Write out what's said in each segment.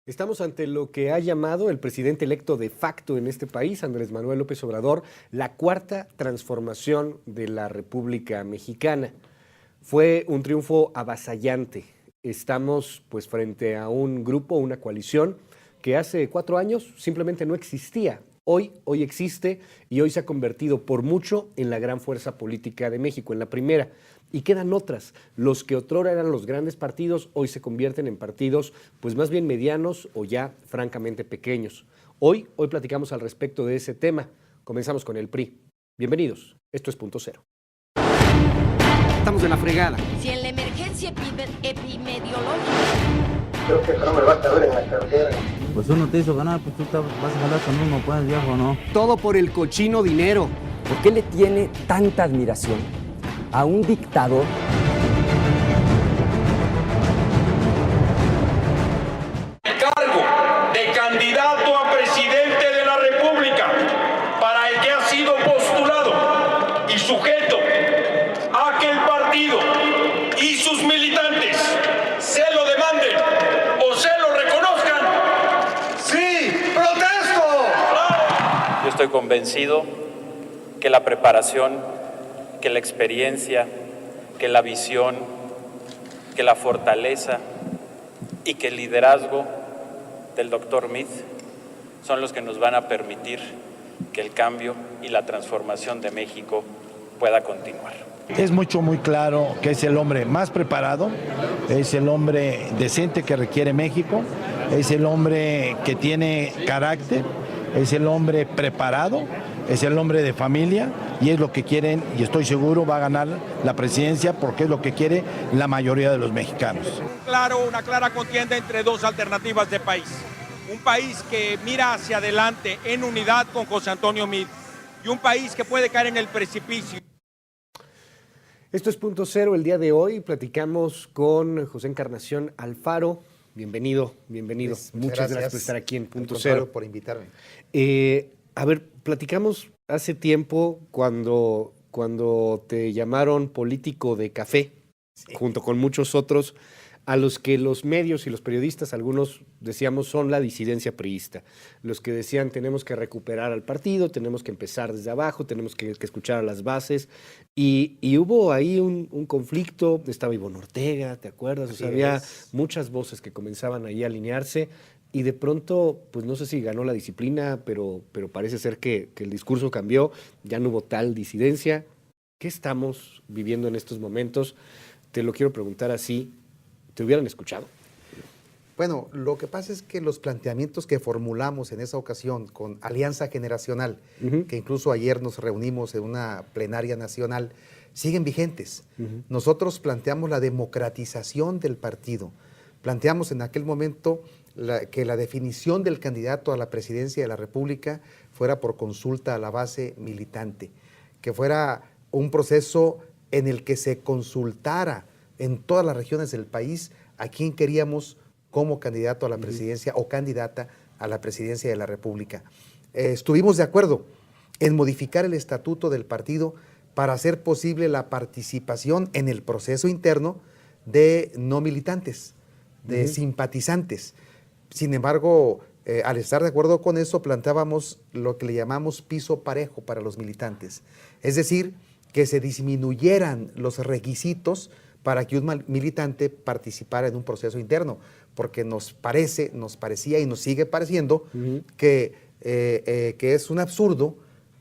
Estamos ante lo que ha llamado el presidente electo de facto en este país, Andrés Manuel López Obrador, la cuarta transformación de la República Mexicana. Fue un triunfo avasallante. Estamos pues frente a un grupo, una coalición que hace 4 años simplemente no existía. Hoy existe y hoy se ha convertido por mucho en la gran fuerza política de México, en la primera. Y quedan otras. Los que otrora eran los grandes partidos, hoy se convierten en partidos pues más bien medianos o ya francamente pequeños. Hoy platicamos al respecto de ese tema. Comenzamos con el PRI. Bienvenidos, esto es Punto Cero. Estamos de la fregada. Si en la emergencia epidemiológica... Creo que no me va a caber en la cartera. Pues uno te hizo ganar, pues tú vas a jalar con uno, pues viejo, ¿no? Todo por el cochino dinero. ¿Por qué le tiene tanta admiración a un dictador? El cargo de candidato a presidente de la República para el que ha sido postulado y sujeto a que el partido y sus militantes se lo demanden o se lo reconozcan. ¡Sí! ¡Protesto! Yo estoy convencido que la preparación, que la experiencia, que la visión, que la fortaleza y que el liderazgo del doctor Meade son los que nos van a permitir que el cambio y la transformación de México pueda continuar. Es muy claro que es el hombre más preparado, es el hombre decente que requiere México, es el hombre que tiene carácter, es el hombre preparado, es el hombre de familia y es lo que quieren, y estoy seguro va a ganar la presidencia porque es lo que quiere la mayoría de los mexicanos. Una clara contienda entre dos alternativas de país. Un país que mira hacia adelante en unidad con José Antonio Meade y un país que puede caer en el precipicio. Esto es Punto Cero. El día de hoy platicamos con José Encarnación Alfaro. Bienvenido. Muchas Muchas gracias por estar aquí en Punto Cero. Cero. Por invitarme. A ver, platicamos hace tiempo cuando te llamaron político de café, sí, junto con muchos otros, a los que los medios y los periodistas, algunos decíamos, son la disidencia priista. Los que decían, tenemos que recuperar al partido, tenemos que empezar desde abajo, tenemos que escuchar a las bases. Y hubo ahí un conflicto, estaba Ivonne Ortega, ¿te acuerdas? O sea, había muchas voces que comenzaban ahí a alinearse. Y de pronto, pues no sé si ganó la disciplina, pero parece ser que el discurso cambió, ya no hubo tal disidencia. ¿Qué estamos viviendo en estos momentos? Te lo quiero preguntar así, ¿te hubieran escuchado? Bueno, lo que pasa es que los planteamientos que formulamos en esa ocasión con Alianza Generacional, que incluso ayer nos reunimos en una plenaria nacional, siguen vigentes. Nosotros planteamos la democratización del partido. Planteamos en aquel momento que la definición del candidato a la presidencia de la República fuera por consulta a la base militante, que fuera un proceso en el que se consultara en todas las regiones del país a quién queríamos como candidato a la presidencia o candidata a la presidencia de la República. Estuvimos de acuerdo en modificar el estatuto del partido para hacer posible la participación en el proceso interno de no militantes, de simpatizantes. Sin embargo, al estar de acuerdo con eso, planteábamos lo que le llamamos piso parejo para los militantes. Es decir, que se disminuyeran los requisitos para que un militante participara en un proceso interno, porque nos parecía y nos sigue pareciendo que es un absurdo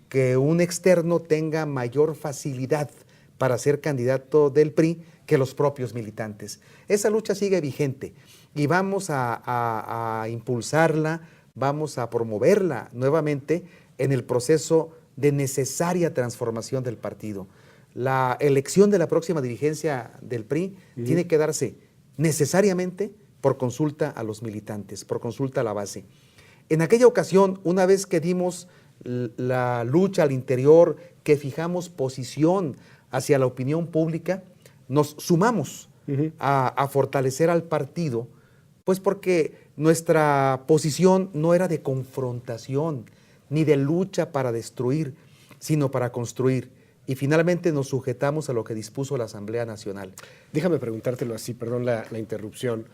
que un externo tenga mayor facilidad para ser candidato del PRI que los propios militantes. Esa lucha sigue vigente y vamos a impulsarla, vamos a promoverla nuevamente en el proceso de necesaria transformación del partido. La elección de la próxima dirigencia del PRI tiene que darse necesariamente por consulta a los militantes, por consulta a la base. En aquella ocasión, una vez que dimos la lucha al interior, que fijamos posición hacia la opinión pública, nos sumamos a fortalecer al partido, pues porque nuestra posición no era de confrontación, ni de lucha para destruir, sino para construir. Y finalmente nos sujetamos a lo que dispuso la Asamblea Nacional. Déjame preguntártelo así, perdón la interrupción.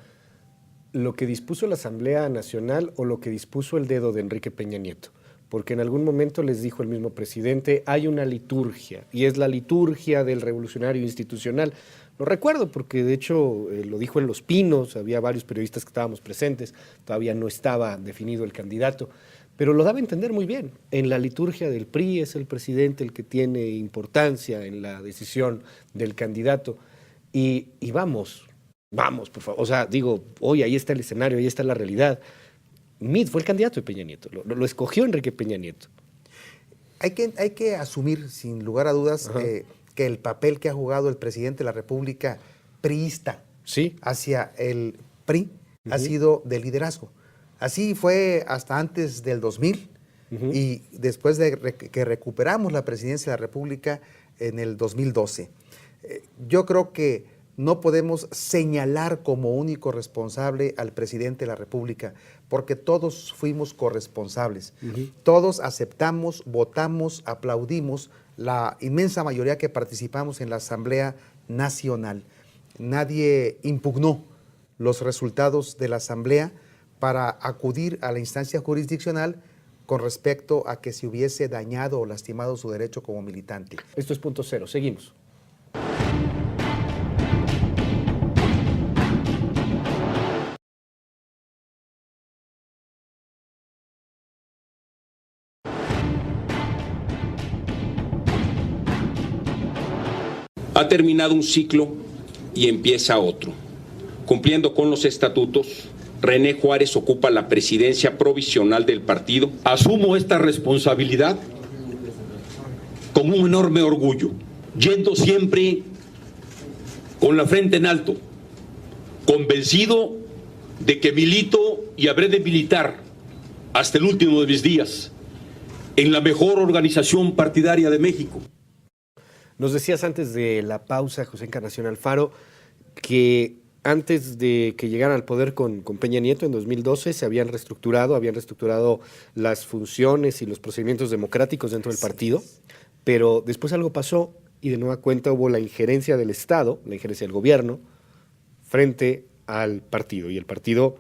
lo que dispuso la Asamblea Nacional o lo que dispuso el dedo de Enrique Peña Nieto. Porque en algún momento les dijo el mismo presidente, hay una liturgia, y es la liturgia del revolucionario institucional. Lo recuerdo porque de hecho lo dijo en Los Pinos, había varios periodistas que estábamos presentes, todavía no estaba definido el candidato, pero lo daba a entender muy bien. En la liturgia del PRI es el presidente el que tiene importancia en la decisión del candidato. Y vamos, por favor. O sea, digo, hoy ahí está el escenario, ahí está la realidad. Mitt fue el candidato de Peña Nieto, lo escogió Enrique Peña Nieto. Hay que asumir, sin lugar a dudas, que el papel que ha jugado el presidente de la República priista hacia el PRI ha sido de liderazgo. Así fue hasta antes del 2000 y después de que recuperamos la presidencia de la República en el 2012. Yo creo que no podemos señalar como único responsable al presidente de la República, porque todos fuimos corresponsables. Todos aceptamos, votamos, aplaudimos, la inmensa mayoría que participamos en la Asamblea Nacional. Nadie impugnó los resultados de la Asamblea para acudir a la instancia jurisdiccional con respecto a que se hubiese dañado o lastimado su derecho como militante. Esto es Punto Cero, seguimos. Ha terminado un ciclo y empieza otro. Cumpliendo con los estatutos, René Juárez ocupa la presidencia provisional del partido. Asumo esta responsabilidad con un enorme orgullo, yendo siempre con la frente en alto, convencido de que milito y habré de militar hasta el último de mis días en la mejor organización partidaria de México. Nos decías antes de la pausa, José Encarnación Alfaro, que antes de que llegaran al poder con Peña Nieto en 2012 se habían reestructurado las funciones y los procedimientos democráticos dentro del partido, pero después algo pasó y de nueva cuenta hubo la injerencia del Estado, la injerencia del gobierno, frente al partido. Y el partido,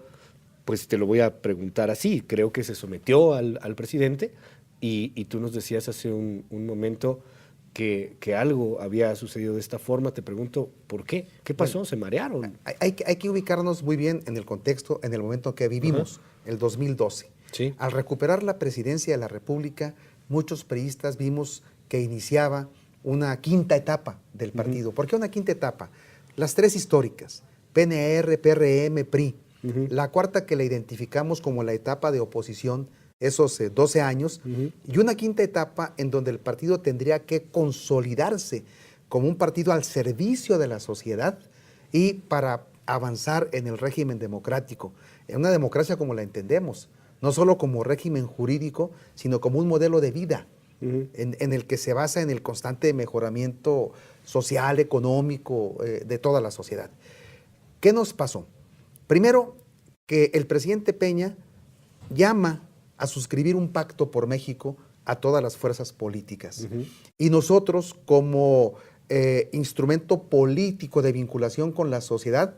pues te lo voy a preguntar así, creo que se sometió al presidente y tú nos decías hace un momento que algo había sucedido de esta forma. Te pregunto, ¿por qué? ¿Qué pasó? ¿Se marearon? Hay que ubicarnos muy bien en el contexto, en el momento que vivimos, el 2012. Sí. Al recuperar la presidencia de la República, muchos priistas vimos que iniciaba una quinta etapa del partido. ¿Por qué una quinta etapa? Las tres históricas, PNR, PRM, PRI. La cuarta que la identificamos como la etapa de oposición, esos 12 años, y una quinta etapa en donde el partido tendría que consolidarse como un partido al servicio de la sociedad y para avanzar en el régimen democrático, en una democracia como la entendemos, no solo como régimen jurídico, sino como un modelo de vida en el que se basa en el constante mejoramiento social, económico de toda la sociedad. ¿Qué nos pasó? Primero, que el presidente Peña llama a suscribir un pacto por México a todas las fuerzas políticas. Y nosotros, como instrumento político de vinculación con la sociedad,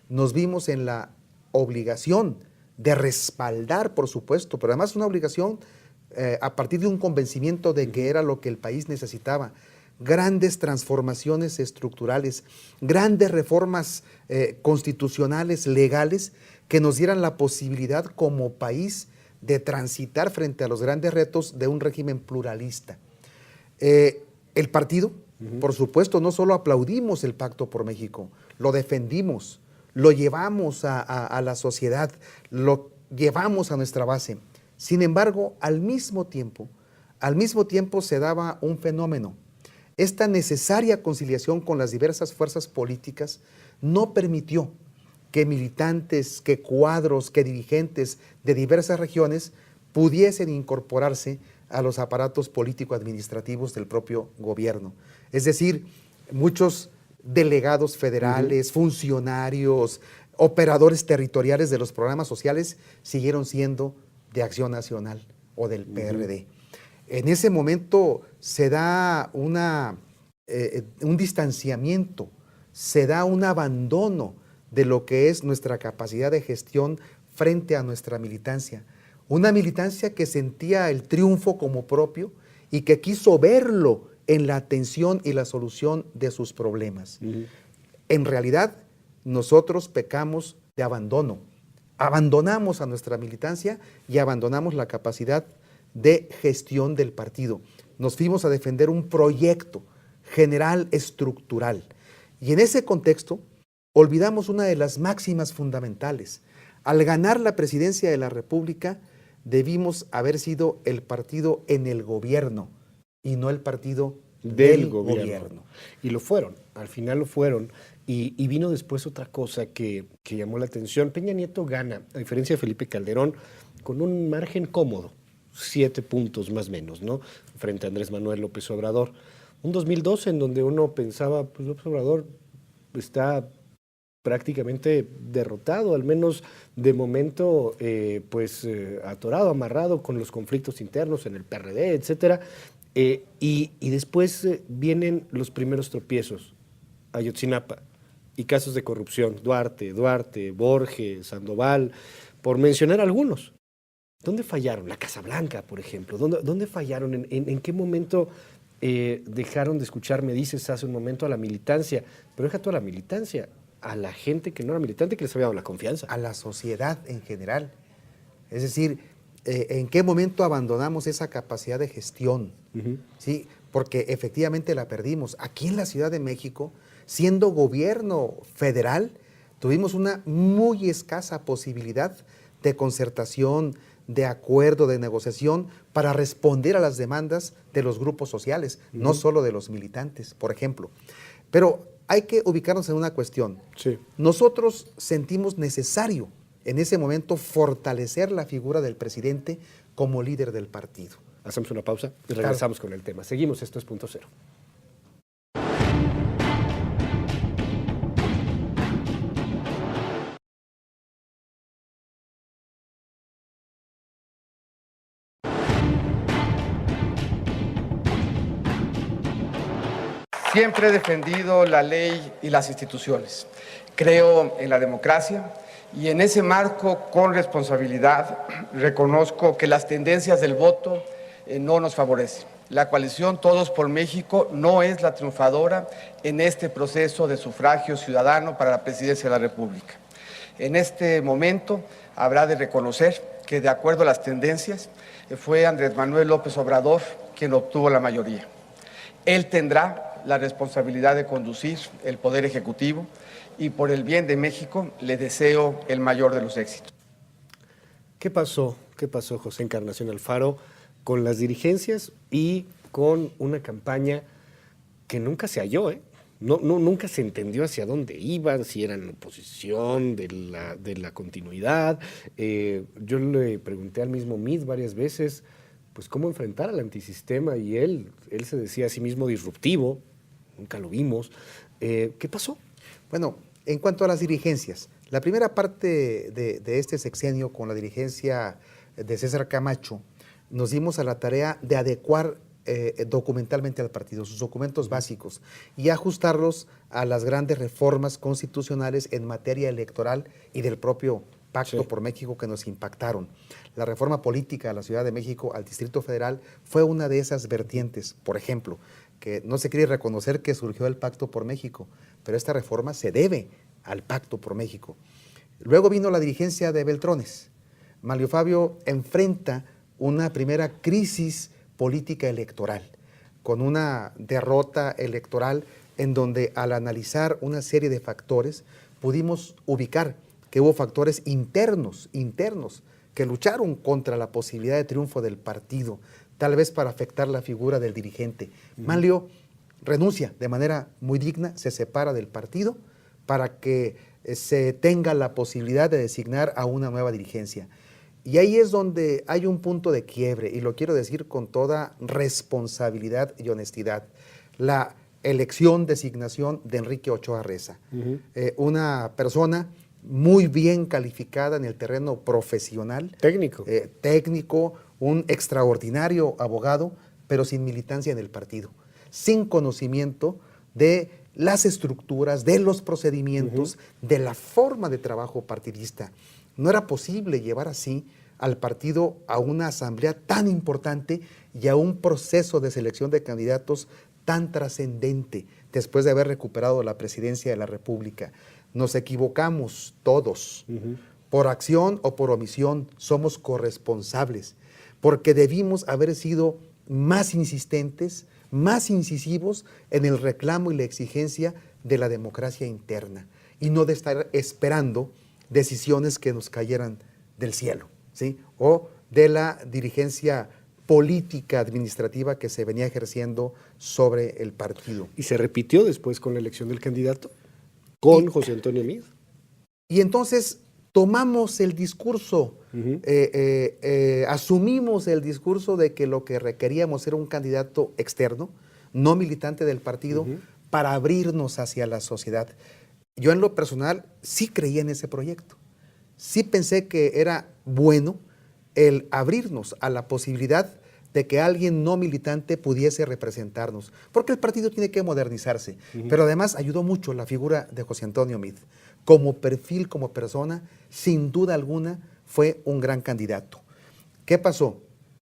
nos vimos en la obligación de respaldar, por supuesto, pero además una obligación a partir de un convencimiento de que era lo que el país necesitaba. Grandes transformaciones estructurales, grandes reformas constitucionales, legales, que nos dieran la posibilidad como país de transitar frente a los grandes retos de un régimen pluralista. El partido, por supuesto, no solo aplaudimos el Pacto por México, lo defendimos, lo llevamos a la sociedad, lo llevamos a nuestra base. Sin embargo, al mismo tiempo se daba un fenómeno. Esta necesaria conciliación con las diversas fuerzas políticas no permitió que militantes, que cuadros, que dirigentes de diversas regiones pudiesen incorporarse a los aparatos político-administrativos del propio gobierno. Es decir, muchos delegados federales, funcionarios, operadores territoriales de los programas sociales siguieron siendo de Acción Nacional o del PRD. En ese momento se da un distanciamiento, se da un abandono de lo que es nuestra capacidad de gestión frente a nuestra militancia. Una militancia que sentía el triunfo como propio y que quiso verlo en la atención y la solución de sus problemas. En realidad, nosotros pecamos de abandono. Abandonamos a nuestra militancia y abandonamos la capacidad de gestión del partido. Nos fuimos a defender un proyecto general estructural. Y en ese contexto, olvidamos una de las máximas fundamentales. Al ganar la presidencia de la República, debimos haber sido el partido en el gobierno y no el partido del gobierno. Y lo fueron, al final lo fueron. Y vino después otra cosa que llamó la atención. Peña Nieto gana, a diferencia de Felipe Calderón, con un margen cómodo, 7 puntos más o menos, ¿no? Frente a Andrés Manuel López Obrador. Un 2012 en donde uno pensaba, pues López Obrador está prácticamente derrotado, al menos de momento, atorado, amarrado con los conflictos internos en el PRD, etcétera. Y después vienen los primeros tropiezos, Ayotzinapa, y casos de corrupción, Duarte, Borges, Sandoval, por mencionar algunos. ¿Dónde fallaron? La Casa Blanca, por ejemplo. ¿Dónde fallaron? ¿En qué momento dejaron de escuchar, me dices hace un momento, a la militancia? Pero deja toda la militancia, a la gente que no era militante, que les había dado la confianza. A la sociedad en general. Es decir, ¿en qué momento abandonamos esa capacidad de gestión? ¿Sí? Porque efectivamente la perdimos. Aquí en la Ciudad de México, siendo gobierno federal, tuvimos una muy escasa posibilidad de concertación, de acuerdo, de negociación para responder a las demandas de los grupos sociales, no solo de los militantes, por ejemplo. Pero hay que ubicarnos en una cuestión. Sí. Nosotros sentimos necesario en ese momento fortalecer la figura del presidente como líder del partido. Hacemos una pausa y regresamos con el tema. Seguimos, esto es Punto Cero. Siempre he defendido la ley y las instituciones. Creo en la democracia y en ese marco, con responsabilidad, reconozco que las tendencias del voto no nos favorecen. La coalición Todos por México no es la triunfadora en este proceso de sufragio ciudadano para la presidencia de la República. En este momento habrá de reconocer que, de acuerdo a las tendencias, fue Andrés Manuel López Obrador quien obtuvo la mayoría. Él tendrá la responsabilidad de conducir el Poder Ejecutivo y, por el bien de México, le deseo el mayor de los éxitos. ¿Qué pasó, José Encarnación Alfaro, con las dirigencias y con una campaña que nunca se halló, ¿eh? Nunca se entendió hacia dónde iban, si eran oposición de la continuidad? Yo le pregunté al mismo Mid varias veces, pues cómo enfrentar al antisistema, y él se decía a sí mismo disruptivo, nunca lo vimos. ¿Qué pasó? Bueno, en cuanto a las dirigencias, la primera parte de este sexenio con la dirigencia de César Camacho, nos dimos a la tarea de adecuar documentalmente al partido, sus documentos básicos, y ajustarlos a las grandes reformas constitucionales en materia electoral y del propio Pacto por México que nos impactaron. La reforma política de la Ciudad de México al Distrito Federal fue una de esas vertientes. Por ejemplo, que no se quiere reconocer que surgió el Pacto por México, pero esta reforma se debe al Pacto por México. Luego vino la dirigencia de Beltrones. Manlio Fabio enfrenta una primera crisis política electoral, con una derrota electoral en donde, al analizar una serie de factores, pudimos ubicar que hubo factores internos que lucharon contra la posibilidad de triunfo del partido, tal vez para afectar la figura del dirigente. Manlio renuncia de manera muy digna, se separa del partido para que se tenga la posibilidad de designar a una nueva dirigencia. Y ahí es donde hay un punto de quiebre, y lo quiero decir con toda responsabilidad y honestidad. La elección, designación de Enrique Ochoa Reza, una persona muy bien calificada en el terreno profesional. Técnico, un extraordinario abogado, pero sin militancia en el partido, sin conocimiento de las estructuras, de los procedimientos, de la forma de trabajo partidista. No era posible llevar así al partido a una asamblea tan importante y a un proceso de selección de candidatos tan trascendente después de haber recuperado la presidencia de la República. Nos equivocamos todos, por acción o por omisión, somos corresponsables, porque debimos haber sido más insistentes, más incisivos en el reclamo y la exigencia de la democracia interna y no de estar esperando decisiones que nos cayeran del cielo, ¿sí? O de la dirigencia política administrativa que se venía ejerciendo sobre el partido. Y se repitió después con la elección del candidato, con José Antonio Meade. Y entonces tomamos el discurso, asumimos el discurso de que lo que requeríamos era un candidato externo, no militante del partido, para abrirnos hacia la sociedad. Yo en lo personal sí creía en ese proyecto. Sí pensé que era bueno el abrirnos a la posibilidad de que alguien no militante pudiese representarnos, porque el partido tiene que modernizarse. Pero además ayudó mucho la figura de José Antonio Meade. Como perfil, como persona, sin duda alguna fue un gran candidato. ¿Qué pasó?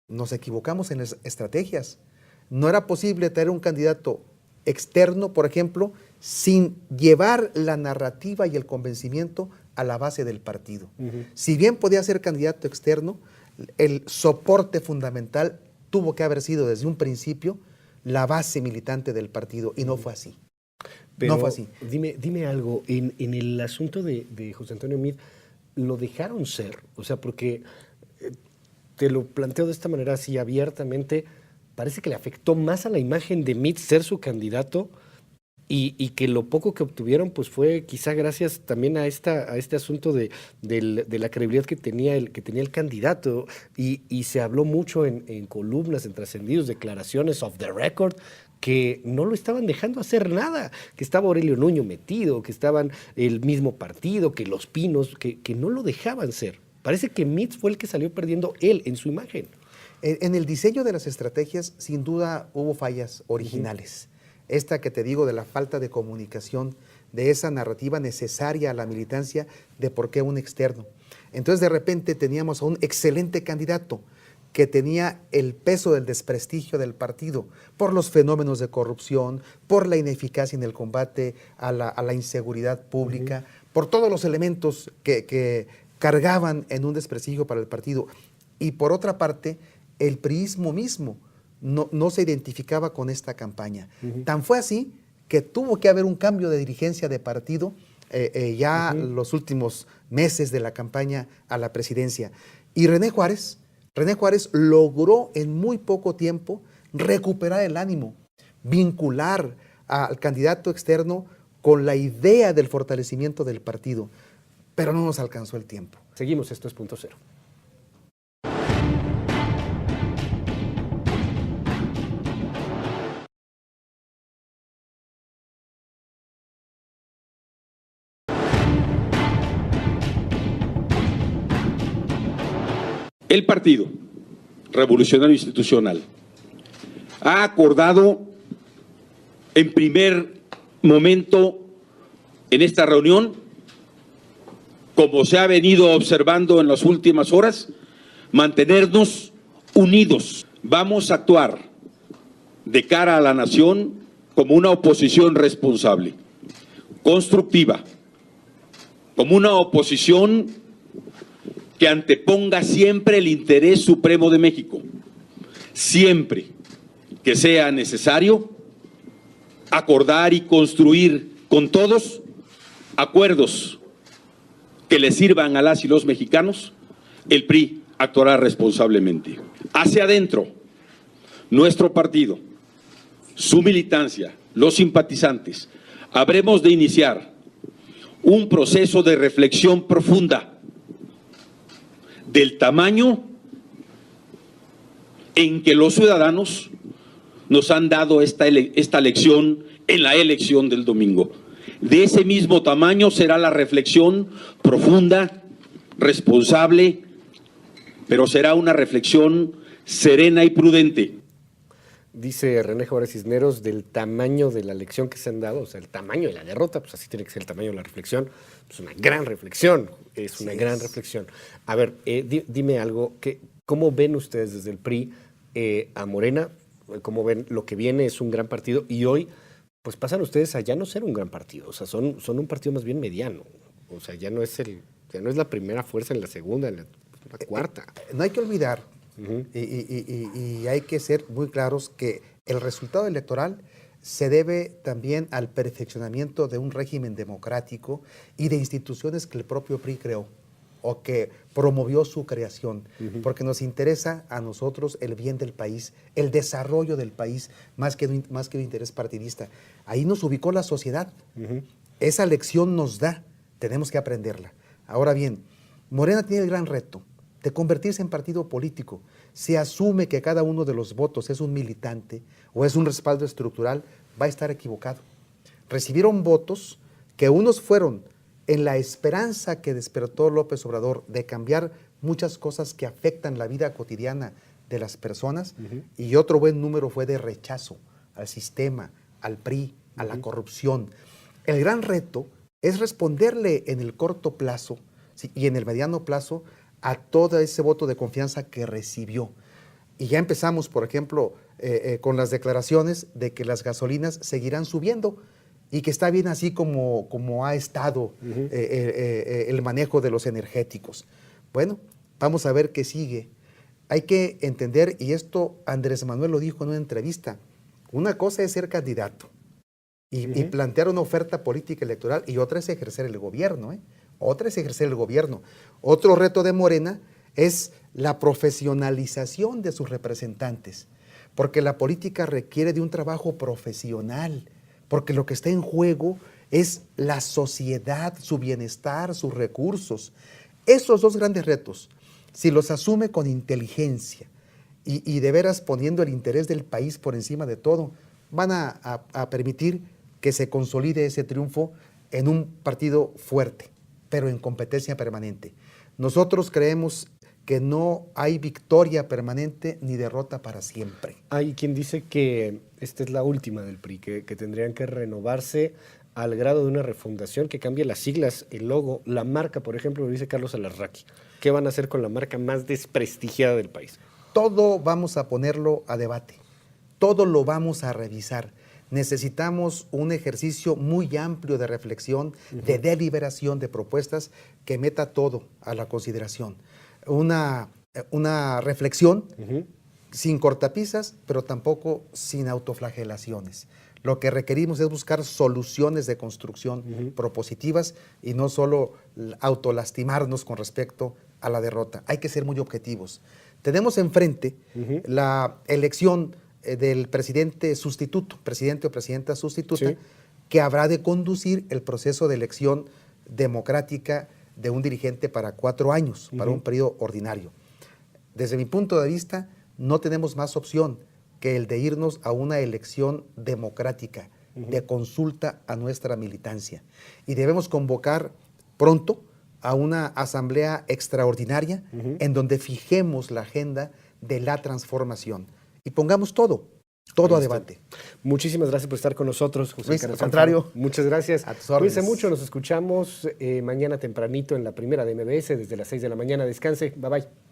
Nos equivocamos en las estrategias. No era posible tener un candidato externo, por ejemplo, sin llevar la narrativa y el convencimiento a la base del partido. Si bien podía ser candidato externo, el soporte fundamental tuvo que haber sido desde un principio la base militante del partido, y no fue así. Pero no fue así. Dime algo, en el asunto de José Antonio Meade, ¿lo dejaron ser? O sea, porque te lo planteo de esta manera así abiertamente, parece que le afectó más a la imagen de Meade ser su candidato y que lo poco que obtuvieron pues fue quizá gracias también a este asunto de la credibilidad que tenía el candidato y se habló mucho en columnas, en trascendidos, declaraciones off the record, que no lo estaban dejando hacer nada, que estaba Aurelio Nuño metido, que estaban el mismo partido, que Los Pinos, que no lo dejaban ser. Parece que Meade fue el que salió perdiendo él en su imagen. En el diseño de las estrategias, sin duda, hubo fallas originales. Esta que te digo de la falta de comunicación, de esa narrativa necesaria a la militancia de por qué un externo. Entonces, de repente teníamos a un excelente candidato que tenía el peso del desprestigio del partido por los fenómenos de corrupción, por la ineficacia en el combate a la inseguridad pública, por todos los elementos que cargaban en un desprestigio para el partido. Y por otra parte, el priismo mismo no se identificaba con esta campaña. Tan fue así que tuvo que haber un cambio de dirigencia de partido los últimos meses de la campaña a la presidencia. Y René Juárez logró en muy poco tiempo recuperar el ánimo, vincular al candidato externo con la idea del fortalecimiento del partido, pero no nos alcanzó el tiempo. Seguimos, esto es Punto Cero. El Partido Revolucionario Institucional ha acordado en primer momento en esta reunión, como se ha venido observando en las últimas horas, mantenernos unidos. Vamos a actuar de cara a la nación como una oposición responsable, constructiva, como una oposición que anteponga siempre el interés supremo de México, siempre que sea necesario acordar y construir con todos acuerdos que le sirvan a las y los mexicanos. El PRI actuará responsablemente. Hacia adentro, nuestro partido, su militancia, los simpatizantes, habremos de iniciar un proceso de reflexión profunda del tamaño en que los ciudadanos nos han dado esta lección en la elección del domingo. De ese mismo tamaño será la reflexión profunda, responsable, pero será una reflexión serena y prudente. dice René Juárez Cisneros, del tamaño de la lección que se han dado, o sea, el tamaño de la derrota, pues así tiene que ser el tamaño de la reflexión. Es una gran reflexión, es una gran reflexión. A ver, dime algo, ¿cómo ven ustedes desde el PRI a Morena? ¿Cómo ven lo que viene? Es un gran partido y hoy, pues pasan ustedes a ya no ser un gran partido, o sea, son un partido más bien mediano, o sea, ya no es la primera fuerza en la segunda, en la cuarta. No hay que olvidar, y hay que ser muy claros que el resultado electoral se debe también al perfeccionamiento de un régimen democrático y de instituciones que el propio PRI creó o que promovió su creación, porque nos interesa a nosotros el bien del país, el desarrollo del país, más que un interés partidista. Ahí nos ubicó la sociedad. Esa lección nos da, tenemos que aprenderla. Ahora bien, Morena tiene el gran reto de convertirse en partido político. Se asume que cada uno de los votos es un militante o es un respaldo estructural, va a estar equivocado. Recibieron votos que unos fueron en la esperanza que despertó López Obrador de cambiar muchas cosas que afectan la vida cotidiana de las personas, y otro buen número fue de rechazo al sistema, al PRI, a la corrupción. El gran reto es responderle en el corto plazo, ¿sí?, y en el mediano plazo a todo ese voto de confianza que recibió. Y ya empezamos, por ejemplo, con las declaraciones de que las gasolinas seguirán subiendo y que está bien así como ha estado el manejo de los energéticos. Bueno, vamos a ver qué sigue. Hay que entender, y esto Andrés Manuel lo dijo en una entrevista, una cosa es ser candidato y plantear una oferta política electoral, y otra es ejercer el gobierno, Otra es ejercer el gobierno. Otro reto de Morena es la profesionalización de sus representantes, porque la política requiere de un trabajo profesional, porque lo que está en juego es la sociedad, su bienestar, sus recursos. Esos dos grandes retos, si los asume con inteligencia y de veras poniendo el interés del país por encima de todo, van a permitir que se consolide ese triunfo en un partido fuerte, pero en competencia permanente. Nosotros creemos que no hay victoria permanente ni derrota para siempre. Hay quien dice que esta es la última del PRI, que tendrían que renovarse al grado de una refundación que cambie las siglas, el logo, la marca, por ejemplo, lo dice Carlos Alarraqui. ¿Qué van a hacer con la marca más desprestigiada del país? Todo vamos a ponerlo a debate, todo lo vamos a revisar. Necesitamos un ejercicio muy amplio de reflexión, de deliberación, de propuestas que meta todo a la consideración. Una reflexión sin cortapisas, pero tampoco sin autoflagelaciones. Lo que requerimos es buscar soluciones de construcción propositivas y no solo autolastimarnos con respecto a la derrota. Hay que ser muy objetivos. Tenemos enfrente la elección del presidente sustituto, presidente o presidenta sustituta, que habrá de conducir el proceso de elección democrática de un dirigente para 4 años, para un periodo ordinario. Desde mi punto de vista, no tenemos más opción que el de irnos a una elección democrática, de consulta a nuestra militancia. Y debemos convocar pronto a una asamblea extraordinaria en donde fijemos la agenda de la transformación y pongamos todo a debate. Muchísimas gracias por estar con nosotros, José Luis, Carlos. al contrario. Muchas gracias. A tus órdenes. Cuídense mucho, nos escuchamos mañana tempranito en la primera de MBS desde las 6 de la mañana. Descanse, bye bye.